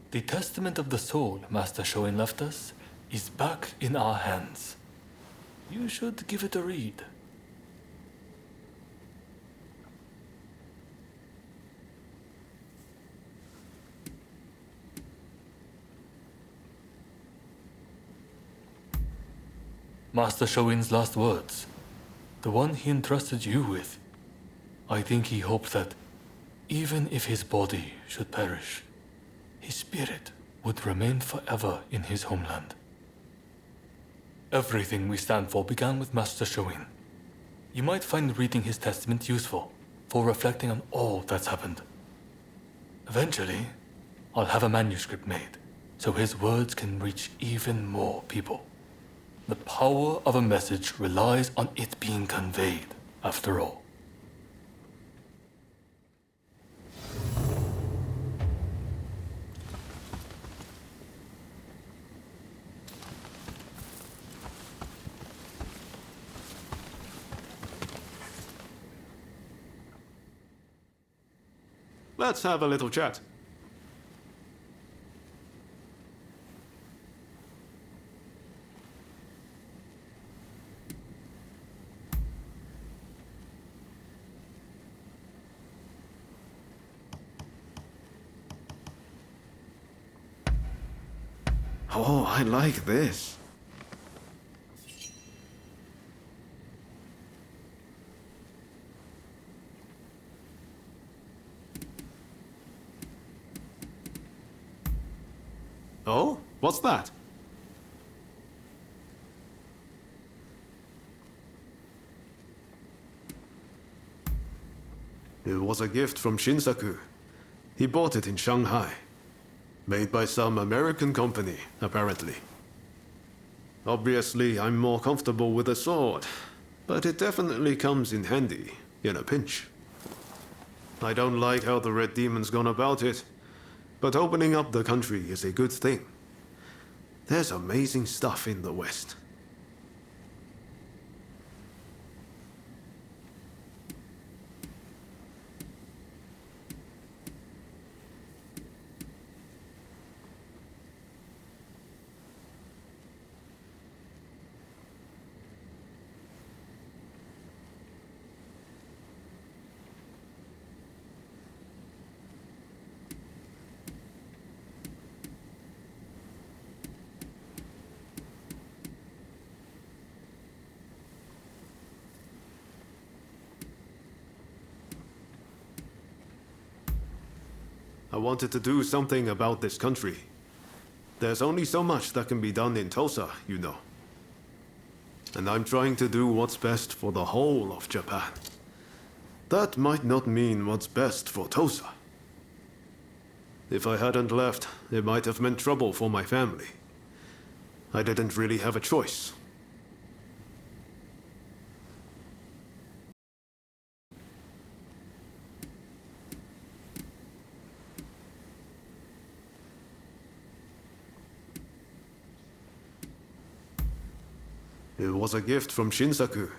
The testament of the soul Master Shoin left us is back in our hands. You should give it a read. Master Shoin's last words, the one he entrusted you with. I think he hoped that, even if his body should perish, his spirit would remain forever in his homeland. Everything we stand for began with Master Shoin. You might find reading his testament useful for reflecting on all that's happened. Eventually, I'll have a manuscript made so his words can reach even more people. The power of a message relies on it being conveyed, after all. Let's have a little chat. Oh, I like this. Oh? What's that? It was a gift from Shinsaku. He bought it in Shanghai. Made by some American company, apparently. Obviously, I'm more comfortable with a sword, but it definitely comes in handy, in a pinch. I don't like how the Red Demon's gone about it, but opening up the country is a good thing. There's amazing stuff in the West. I wanted to do something about this country. There's only so much that can be done in Tosa, you know. And I'm trying to do what's best for the whole of Japan. That might not mean what's best for Tosa. If I hadn't left, it might have meant trouble for my family. I didn't really have a choice. It was a gift from Shinsaku.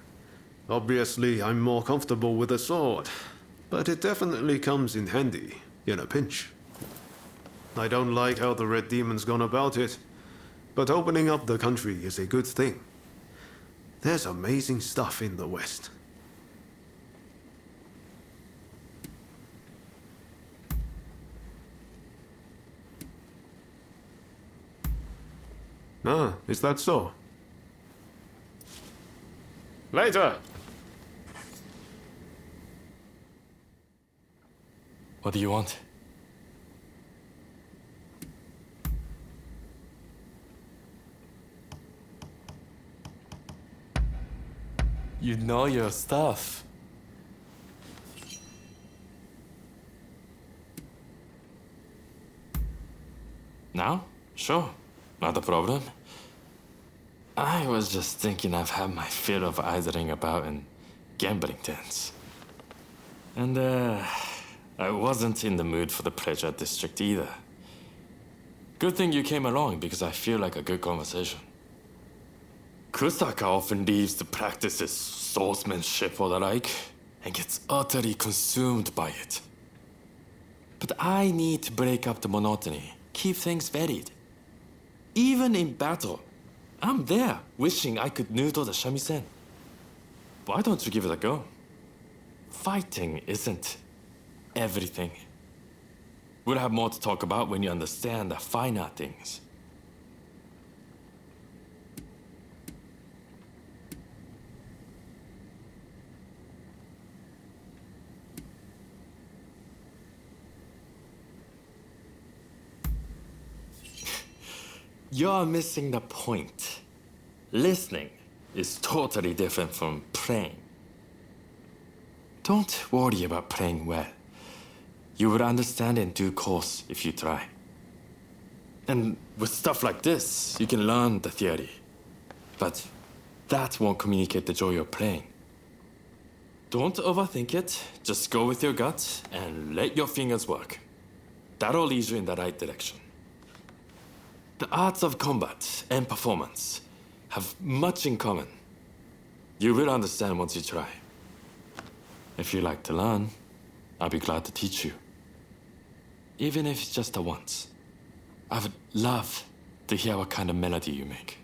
Obviously, I'm more comfortable with a sword, but it definitely comes in handy, in a pinch. I don't like how the Red Demon's gone about it, but opening up the country is a good thing. There's amazing stuff in the West. Ah, is that so? Later! What do you want? You know your stuff. Now? Sure. Not a problem. I was just thinking I've had my fill of idling about in gambling dens. And, I wasn't in the mood for the pleasure district either. Good thing you came along because I feel like a good conversation. Kusaka often leaves to practice his swordsmanship or the like, and gets utterly consumed by it. But I need to break up the monotony, keep things varied. Even in battle, I'm there wishing I could noodle the shamisen. Why don't you give it a go? Fighting isn't everything. We'll have more to talk about when you understand the finer things. You're missing the point. Listening is totally different from playing. Don't worry about playing well. You will understand in due course if you try. And with stuff like this, you can learn the theory. But that won't communicate the joy of playing. Don't overthink it. Just go with your gut and let your fingers work. That'll lead you in the right direction. The arts of combat and performance have much in common. You will understand once you try. If you like to learn, I'll be glad to teach you. Even if it's just a once. I would love to hear what kind of melody you make.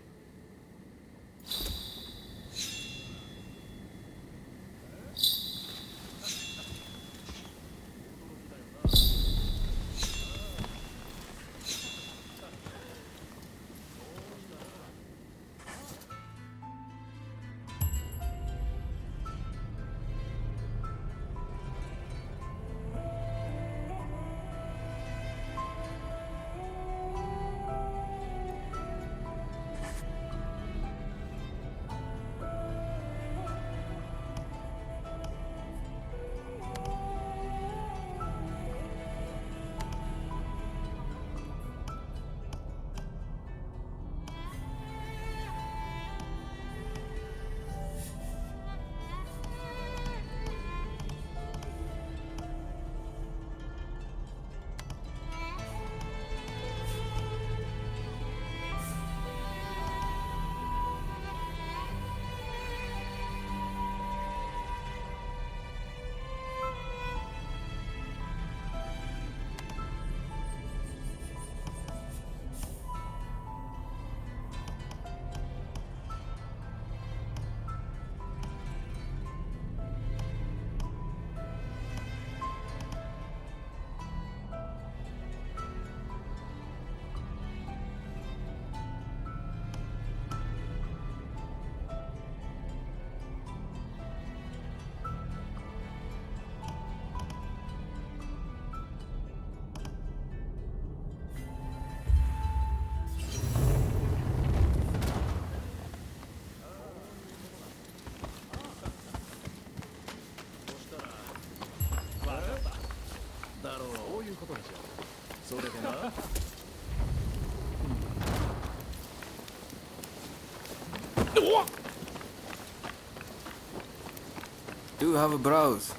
Do have a browse.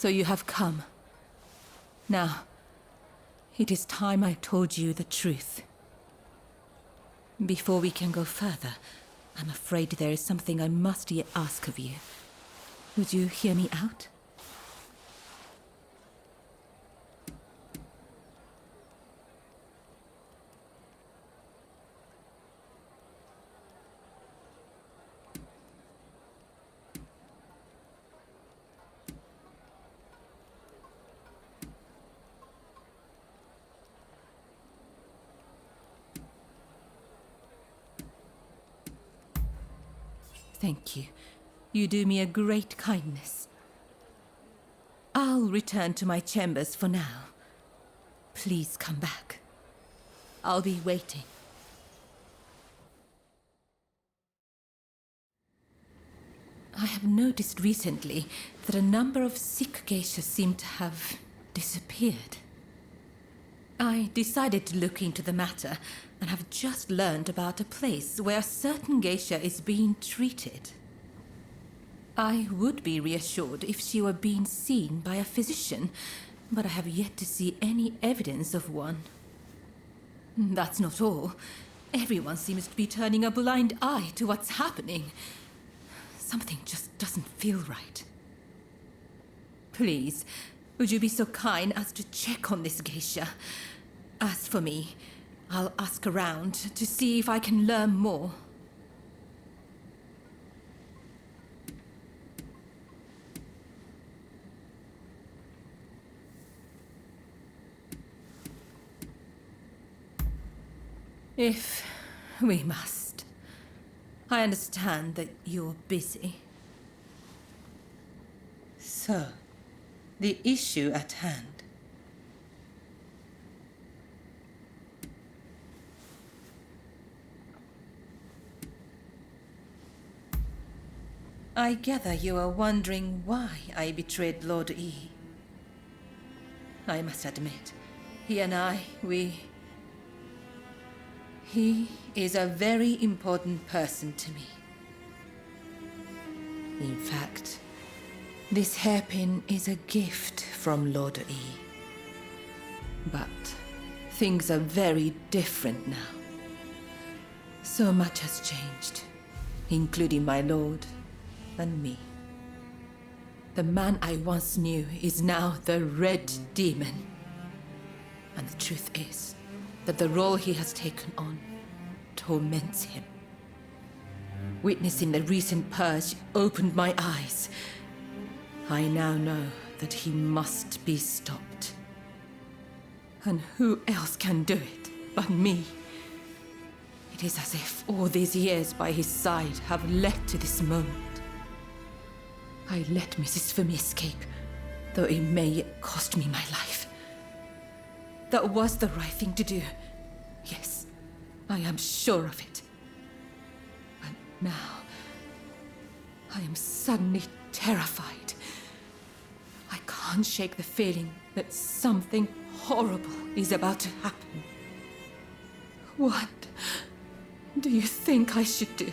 So you have come. Now, it is time I told you the truth. Before we can go further, I'm afraid there is something I must yet ask of you. Would you hear me out? Thank you. You do me a great kindness. I'll return to my chambers for now. Please come back. I'll be waiting. I have noticed recently that a number of sick geishas seem to have disappeared. I decided to look into the matter and have just learned about a place where a certain geisha is being treated. I would be reassured if she were being seen by a physician, but I have yet to see any evidence of one. That's not all. Everyone seems to be turning a blind eye to what's happening. Something just doesn't feel right. Please, would you be so kind as to check on this geisha? As for me, I'll ask around to see if I can learn more. If we must. I understand that you're busy. So, the issue at hand. I gather you are wondering why I betrayed Lord E. I must admit, he and I, He is a very important person to me. In fact, this hairpin is a gift from Lord E. But things are very different now. So much has changed, including my lord and me. The man I once knew is now the Red Demon. And the truth is that the role he has taken on torments him. Witnessing the recent purge opened my eyes. I now know that he must be stopped. And who else can do it but me? It is as if all these years by his side have led to this moment. I let Mrs. Fumi escape, though it may yet cost me my life. That was the right thing to do. Yes, I am sure of it. But now, I am suddenly terrified. I can't shake the feeling that something horrible is about to happen. What do you think I should do?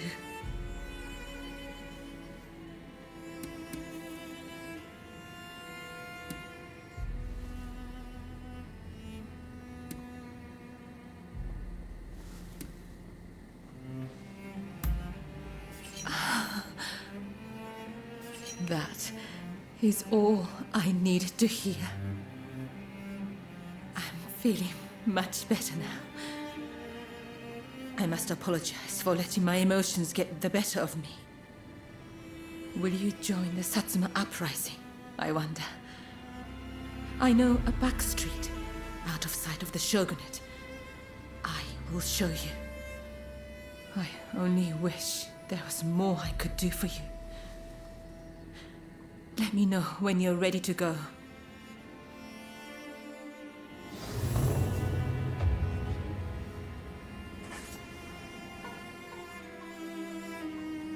That is all I needed to hear. I'm feeling much better now. I must apologize for letting my emotions get the better of me. Will you join the Satsuma uprising, I wonder? I know a back street, out of sight of the shogunate. I will show you. I only wish there was more I could do for you. Let me know when you're ready to go.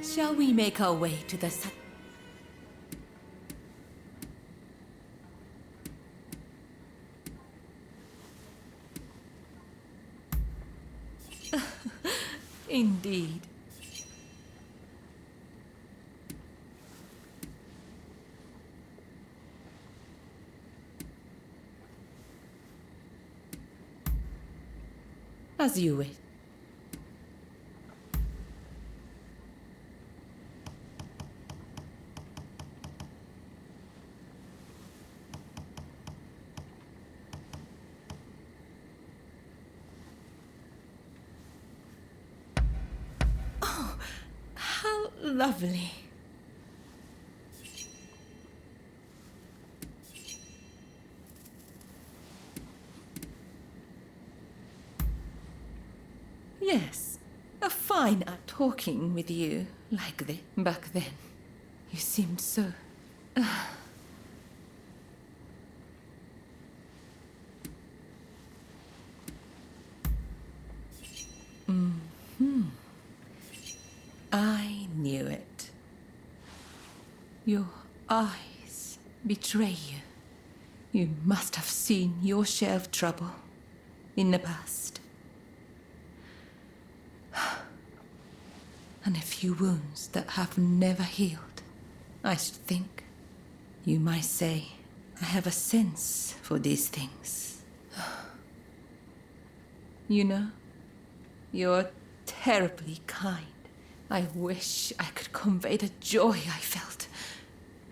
Shall we make our way to the Indeed. As you wish. Oh, how lovely. Yes, a fine at talking with you like this. Back then, you seemed so... eyes betray you. You must have seen your share of trouble in the past. And a few wounds that have never healed. I should think. You might say, I have a sense for these things. You know, you're terribly kind. I wish I could convey the joy I felt.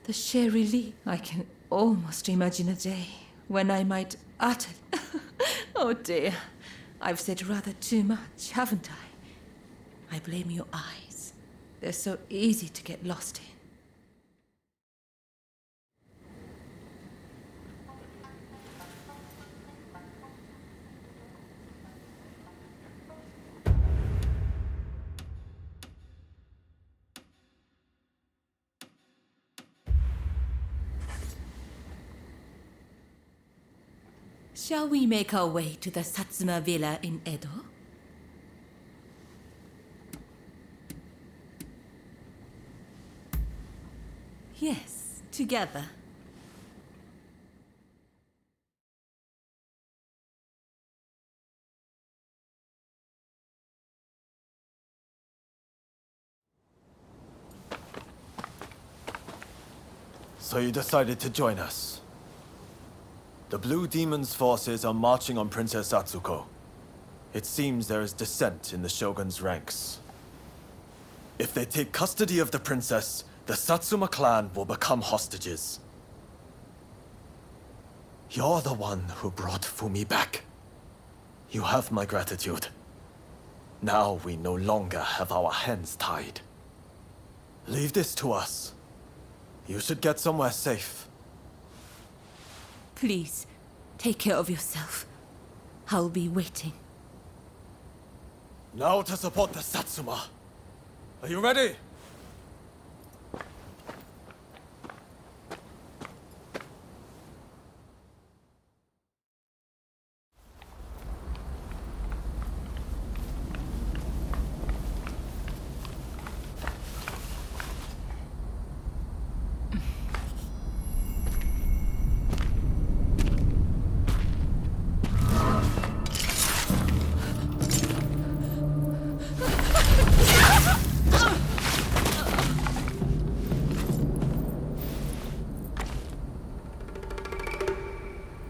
The sheer relief. I can almost imagine a day when I might utter... Oh dear, I've said rather too much, haven't I? I blame your eyes. They're so easy to get lost in. Shall we make our way to the Satsuma Villa in Edo? Yes, together. So you decided to join us. The Blue Demon's forces are marching on Princess Atsuko. It seems there is dissent in the Shogun's ranks. If they take custody of the princess, the Satsuma clan will become hostages. You're the one who brought Fumi back. You have my gratitude. Now we no longer have our hands tied. Leave this to us. You should get somewhere safe. Please, take care of yourself. I'll be waiting. Now to support the Satsuma. Are you ready?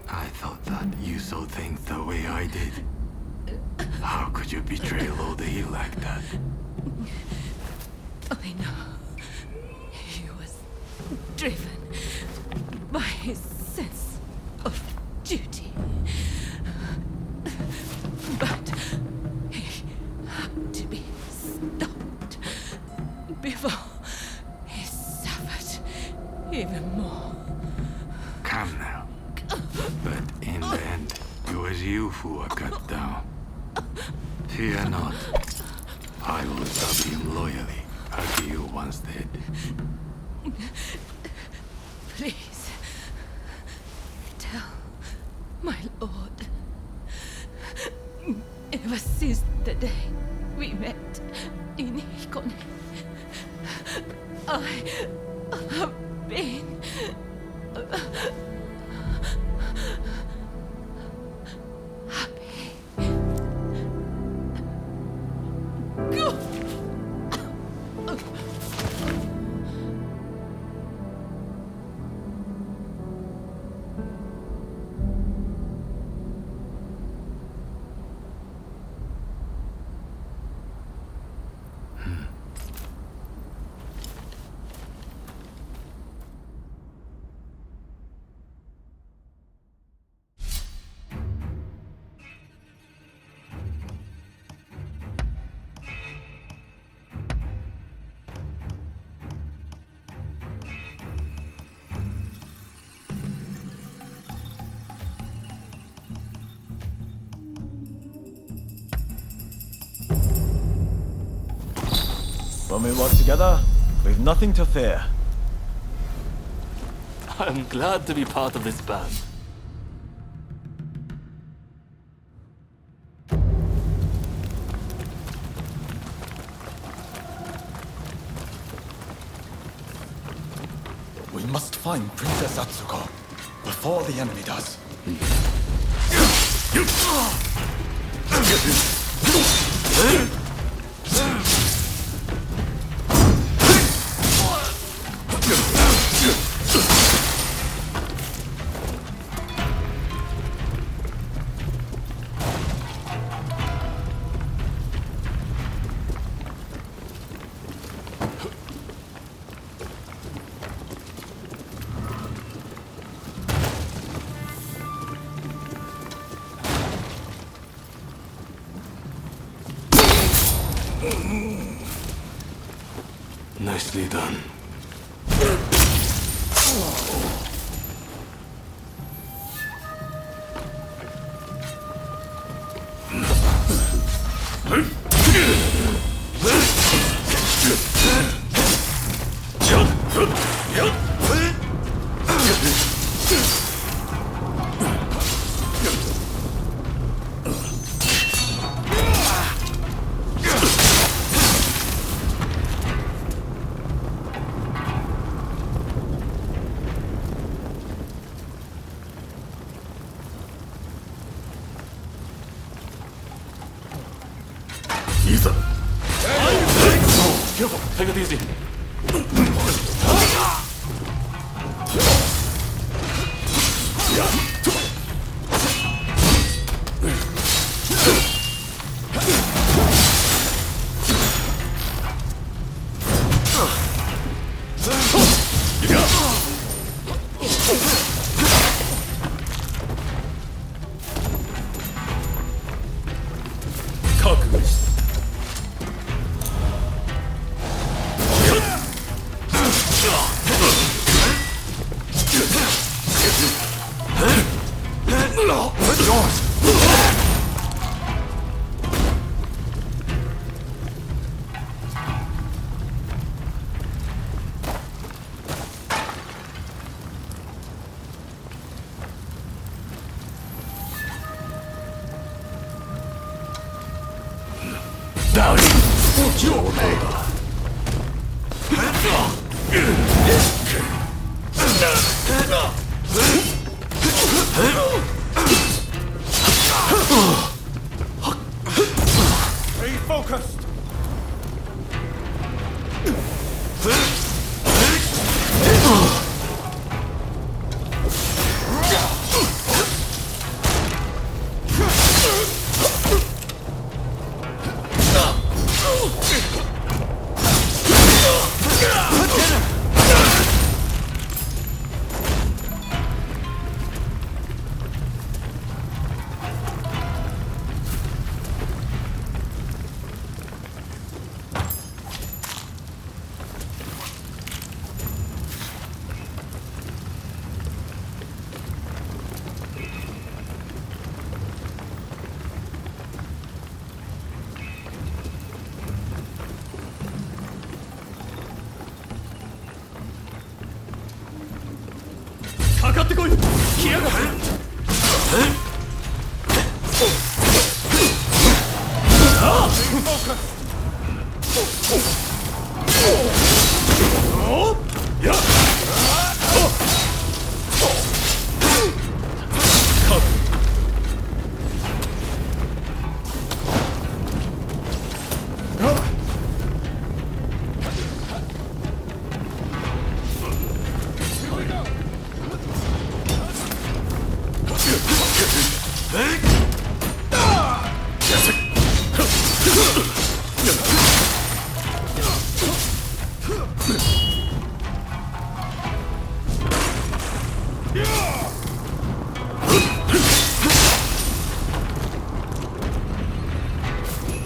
I thought that you saw things the way I did. How could you betray Lord E like that? I know. He was driven by his sense of duty. But he had to be stopped before he suffered even more. Come now. But in the end, it was you who were cut down. Fear not. I will serve him loyally, as you once did. Please, tell my lord. Ever since the day we met in Hikone, I have been... happy. Go! When we work together, we've nothing to fear. I'm glad to be part of this band. We must find Princess Atsuko before the enemy does. Nicely done. Careful, take it easy. Down! Omega. Stay focused!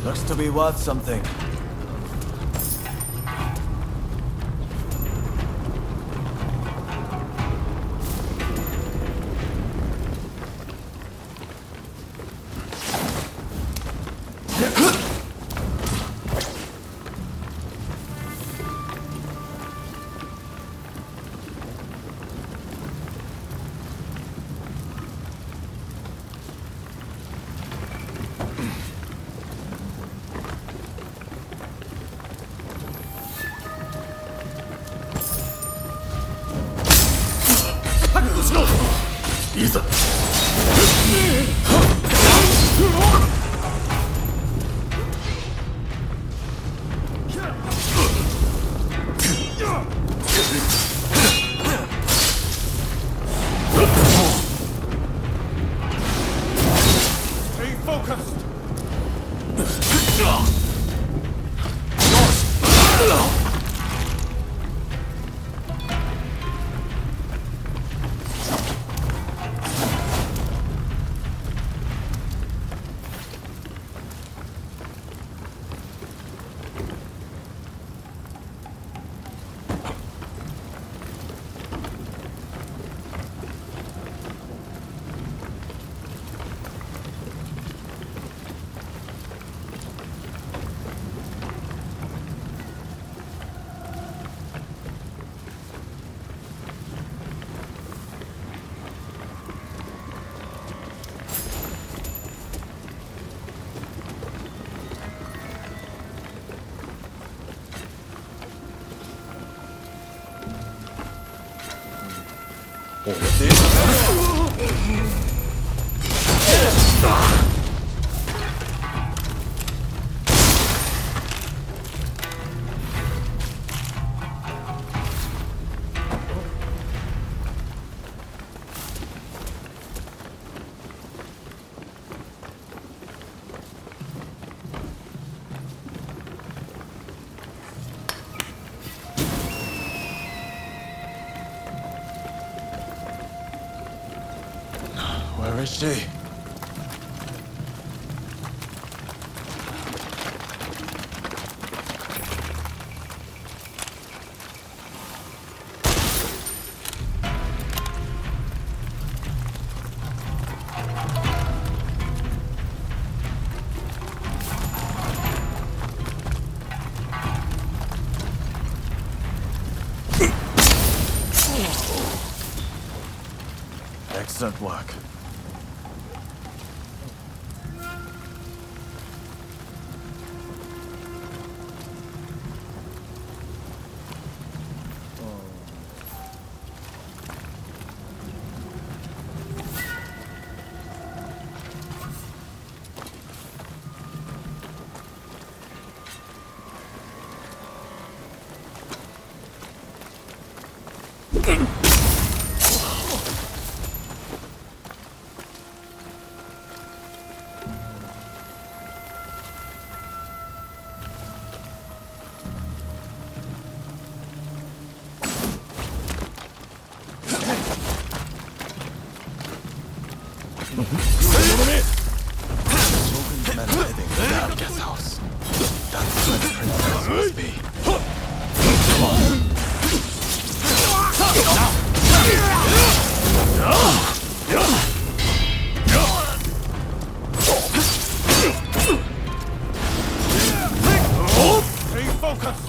Looks to be worth something. いざ。Stay focused! Where is she? Excellent work. Shogun's men are heading to the guest house. That's where the princess must be. Stay focused!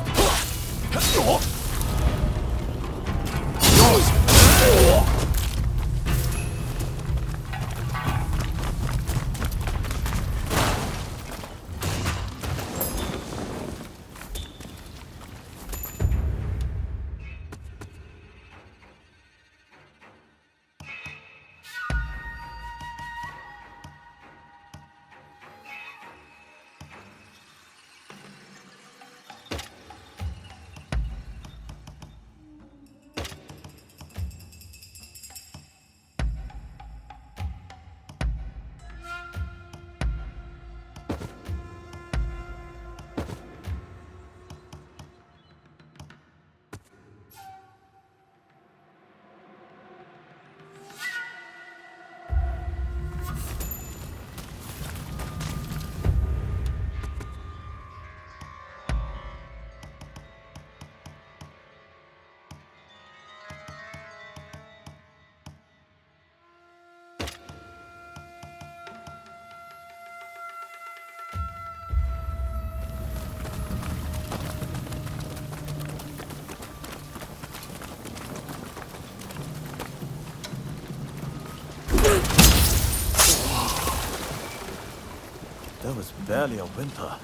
There was barely a winter.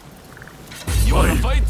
You wanna fight?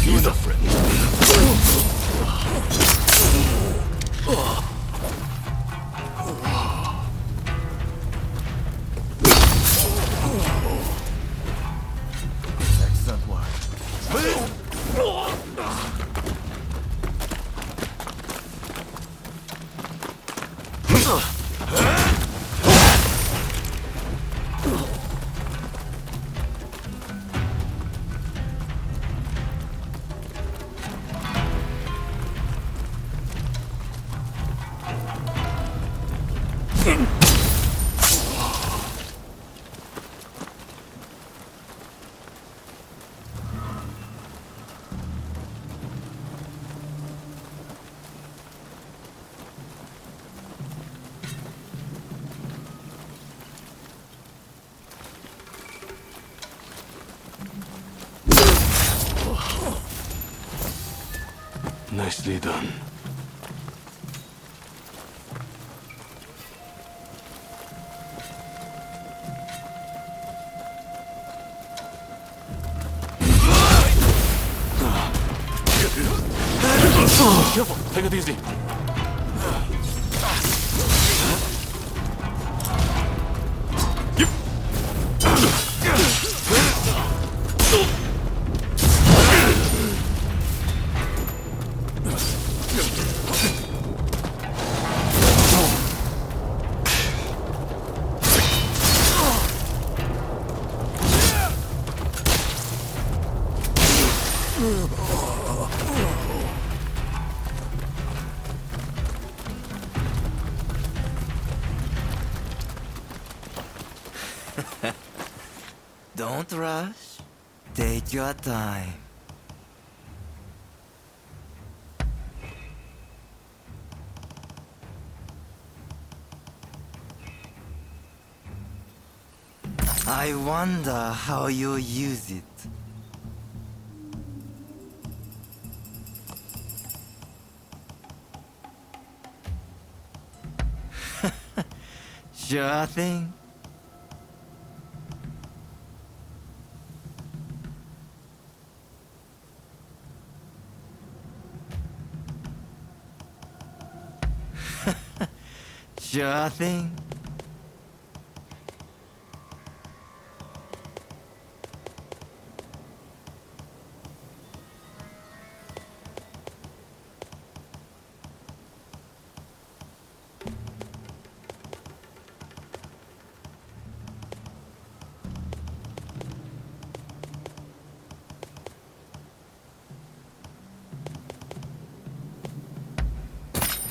He's a friend. Excellent work. Nicely done. Careful, take it easy. Don't rush. Take your time. I wonder how you use it. Sure thing. Sure thing.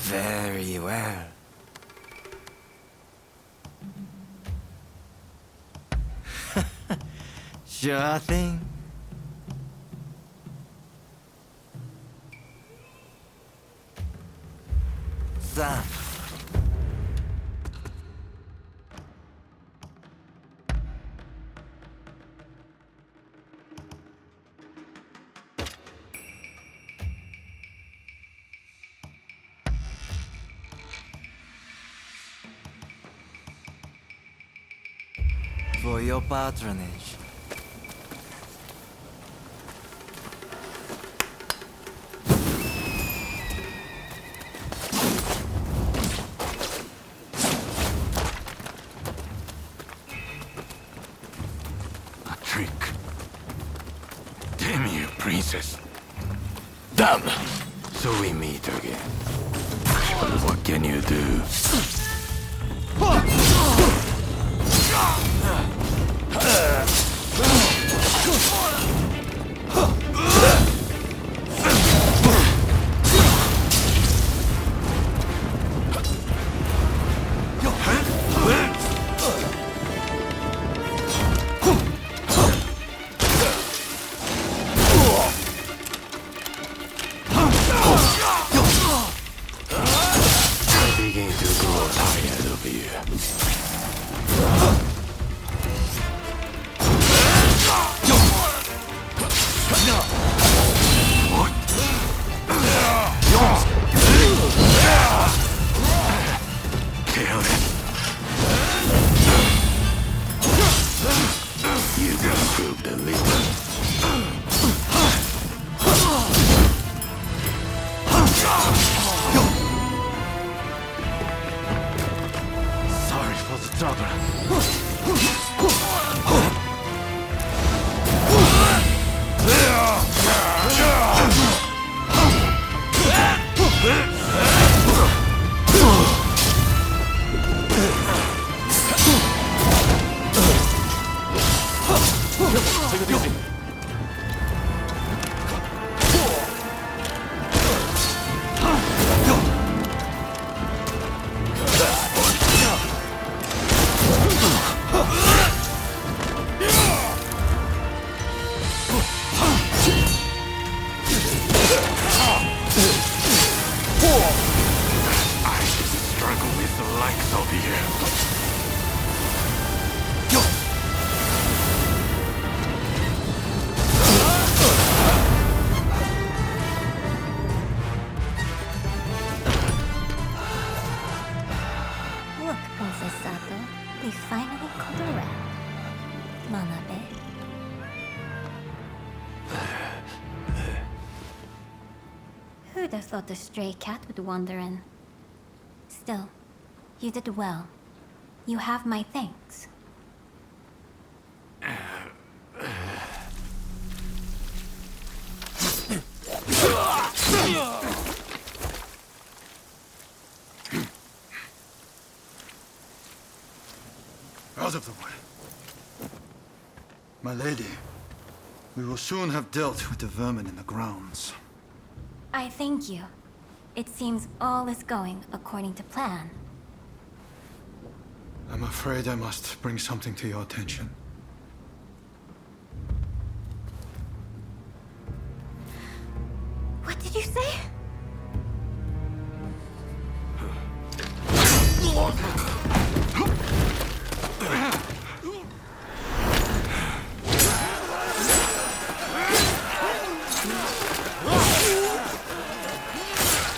Very well. Sure thing. Son. For your patronage. A trick. Damn you, princess. Damn! So we meet again. What can you do? Begin to grow tired of you. Take it easy. I struggle with the likes of you. Look, Princess Sato, they finally called around. Manabe. Who'd have thought a stray cat would wander in? Still, you did well. You have my thanks. Out of the way. My lady, we will soon have dealt with the vermin in the grounds. I thank you. It seems all is going according to plan. I'm afraid I must bring something to your attention. What did you say?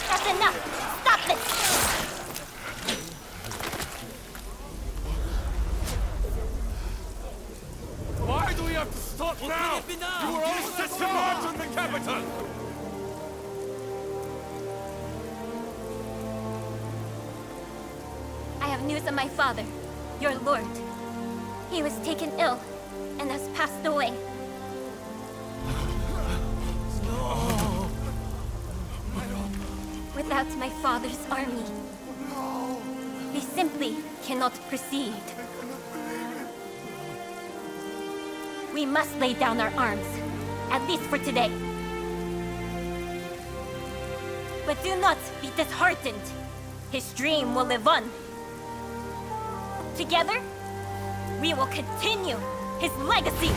That's enough! Stop it! Why do we have to stop now? You were all set to march on the capital! I have news of my father, your lord. He was taken ill and has passed away. Without my father's army, we simply cannot proceed. We must lay down our arms, at least for today. But do not be disheartened. His dream will live on. Together, we will continue his legacy.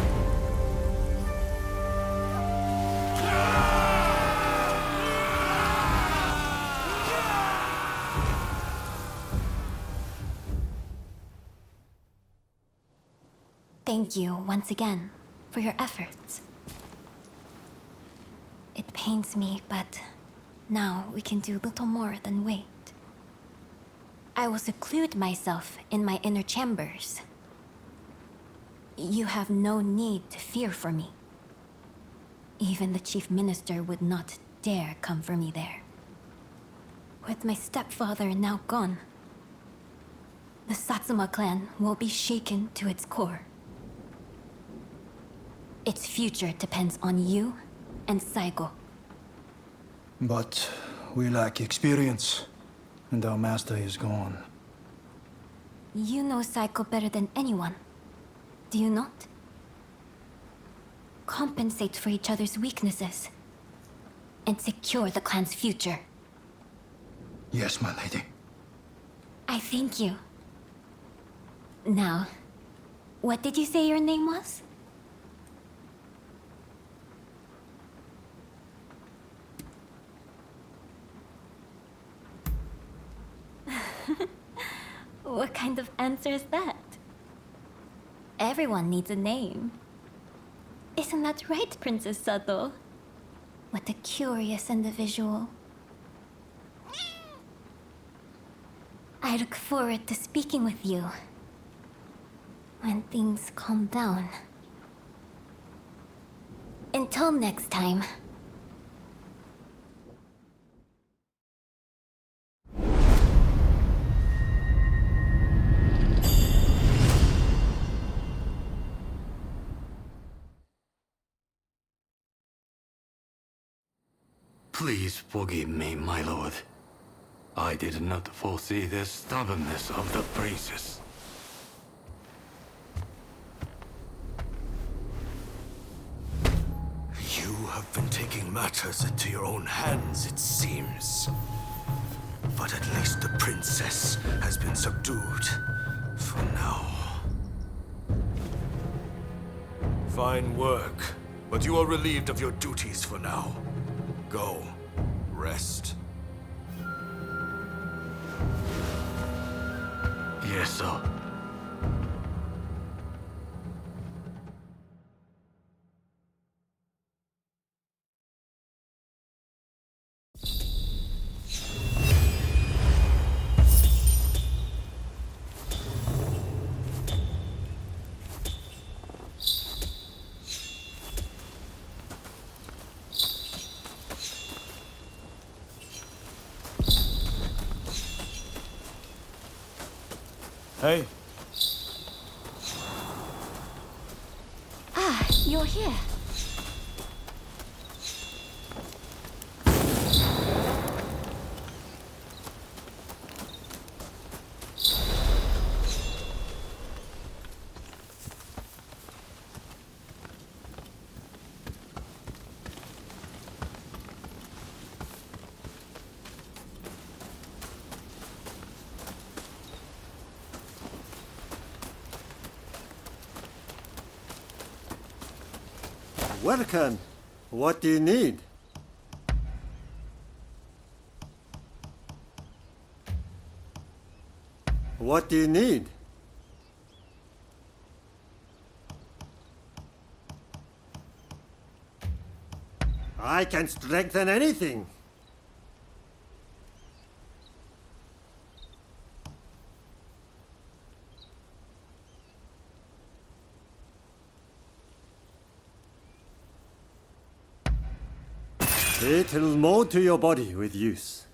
Thank you once again for your efforts. It pains me, but now we can do little more than wait. I will seclude myself in my inner chambers. You have no need to fear for me. Even the chief minister would not dare come for me there. With my stepfather now gone, the Satsuma clan will be shaken to its core. Its future depends on you and Saigo. But we lack experience, and our master is gone. You know Saigo better than anyone, do you not? Compensate for each other's weaknesses and secure the clan's future. Yes, my lady. I thank you. Now, what did you say your name was? What kind of answer is that? Everyone needs a name. Isn't that right, Princess Sato? What a curious individual. I look forward to speaking with you when things calm down. Until next time. Please forgive me, my lord. I did not foresee the stubbornness of the princess. You have been taking matters into your own hands, it seems. But at least the princess has been subdued. For now. Fine work. But you are relieved of your duties for now. Go. Rest. Yes, sir. Hey, Ah, you're here. Welcome. What do you need? What do you need? I can strengthen anything. It'll mold to your body with use.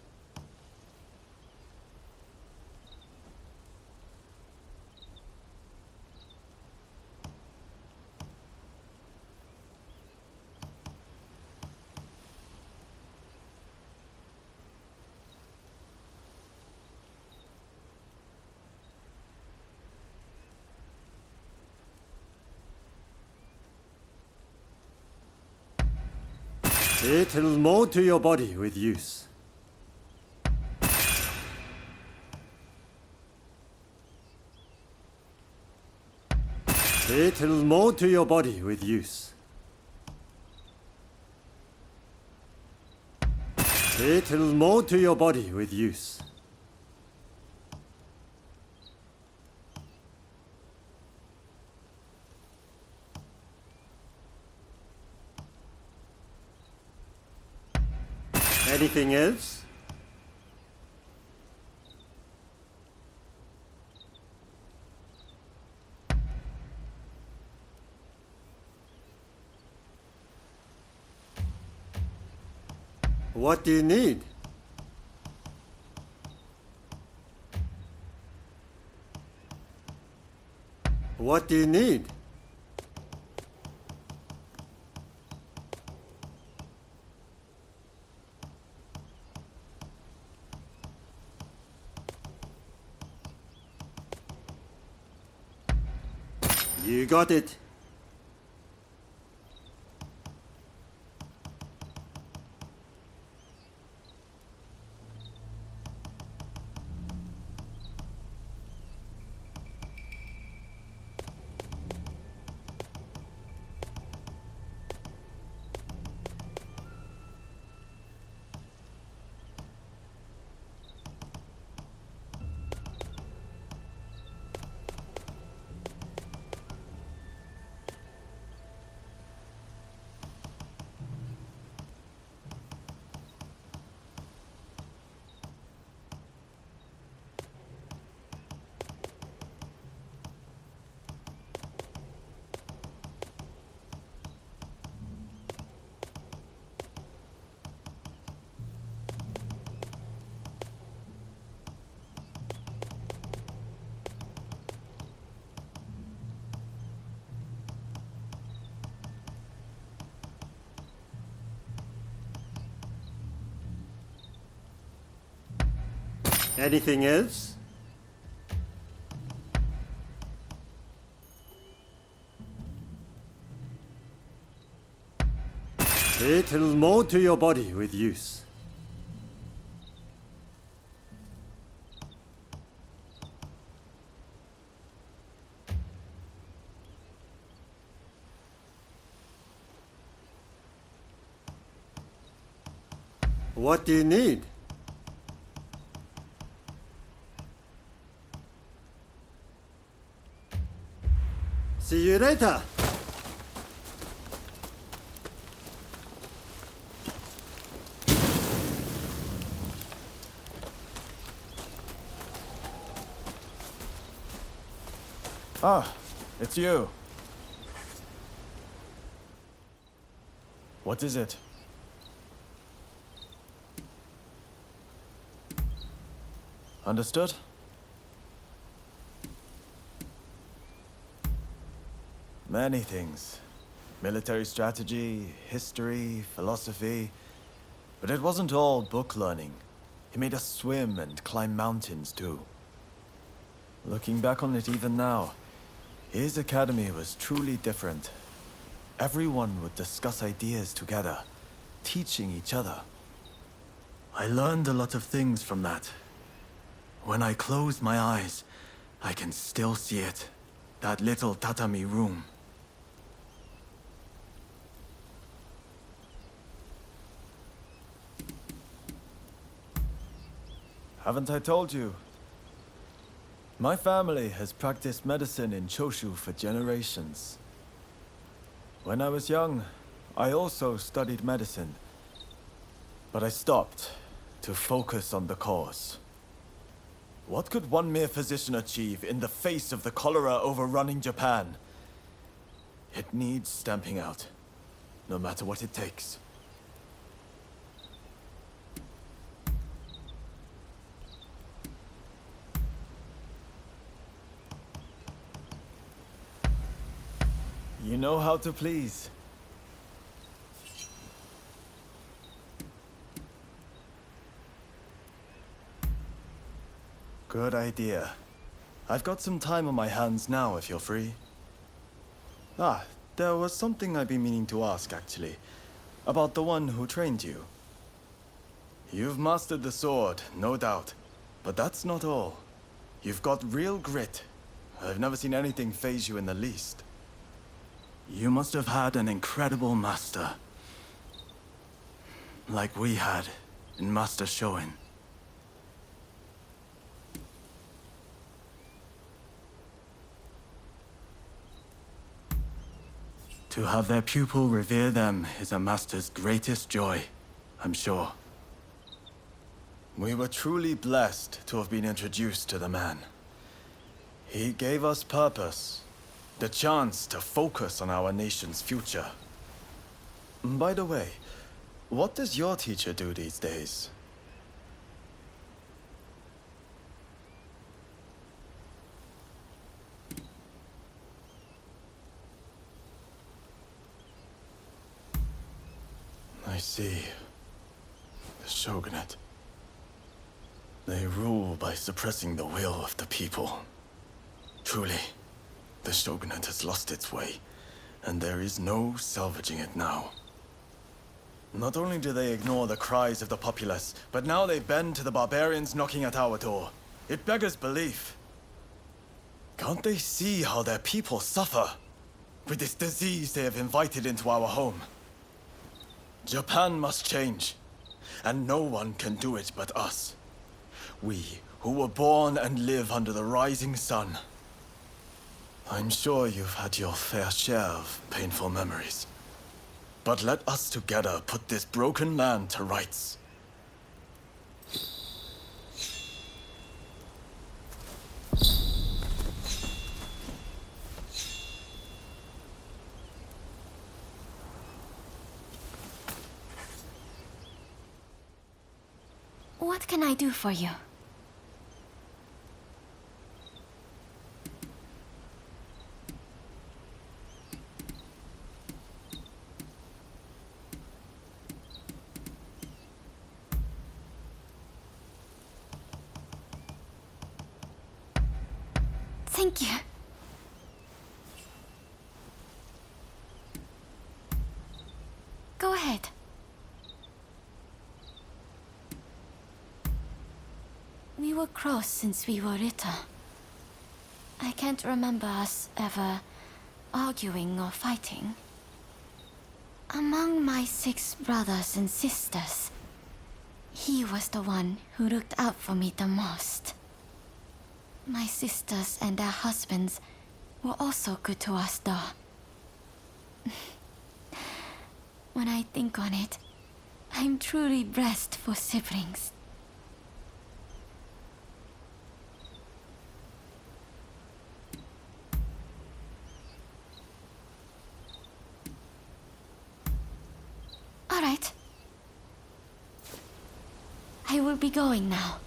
It'll mold to your body with use. It'll mold to your body with use. It'll mold to your body with use. Anything else? What do you need? What do you need? You got it. Anything else? It'll mold to your body with use. What do you need? See you later. Ah, it's you. What is it? Understood? Many things. Military strategy, history, philosophy. But it wasn't all book learning. He made us swim and climb mountains too. Looking back on it even now, his academy was truly different. Everyone would discuss ideas together, teaching each other. I learned a lot of things from that. When I close my eyes, I can still see it. That little tatami room. Haven't I told you? My family has practiced medicine in Choshu for generations. When I was young, I also studied medicine. But I stopped to focus on the cause. What could one mere physician achieve in the face of the cholera overrunning Japan? It needs stamping out, no matter what it takes. You know how to please. Good idea. I've got some time on my hands now, if you're free. Ah, there was something I've been meaning to ask, actually. About the one who trained you. You've mastered the sword, no doubt. But that's not all. You've got real grit. I've never seen anything faze you in the least. You must have had an incredible master. Like we had in Master Shoin. To have their pupil revere them is a master's greatest joy, I'm sure. We were truly blessed to have been introduced to the man. He gave us purpose, the chance to focus on our nation's future. By the way, what does your teacher do these days? I see. The shogunate. They rule by suppressing the will of the people. Truly, the shogunate has lost its way, and there is no salvaging it now. Not only do they ignore the cries of the populace, but now they bend to the barbarians knocking at our door. It beggars belief. Can't they see how their people suffer with this disease they have invited into our home? Japan must change, and no one can do it but us. We, who were born and live under the rising sun. I'm sure you've had your fair share of painful memories. But let us together put this broken land to rights. What can I do for you? Thank you. Go ahead. We were close since we were little. I can't remember us ever arguing or fighting. Among my 6 brothers and sisters, he was the one who looked out for me the most. My sisters and their husbands were also good to us, though. When I think on it, I'm truly blessed for siblings. All right. I will be going now.